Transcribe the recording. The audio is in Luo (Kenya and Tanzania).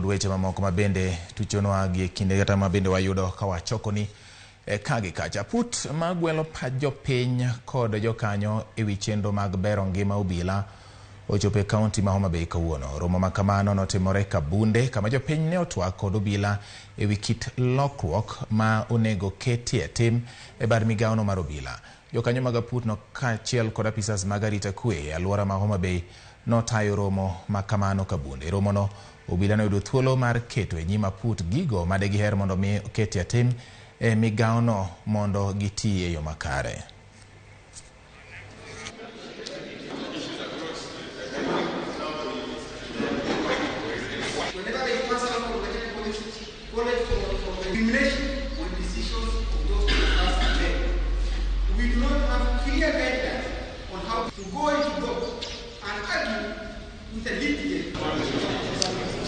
weche mamoko mabende tuchonwa gi kinde kata mabende wayudo kawachoko ni kagi kacha. Aput magwelo pach jopiny kod jokanyo ewi chenro mag bero ngima obila ochopo e kaunti ma Homa Bay kawuono. Romo makamano notimore Kabunde kama jopiny ne otwak kod obila ewi kit lokruok ma onego ketie tim e bar migaono mar obila. Jokanyo mag Aput no kaachiel kod apisas mag arita kwe e alwora ma Homa Bay notayo romo makamano Kabunde. Romo no obila noyudo thuolo mar keto e nyim Aput gigo made giher mondo mi ketie tim e migaono mondo giti e yo makare. To go into court and argue with a litigant.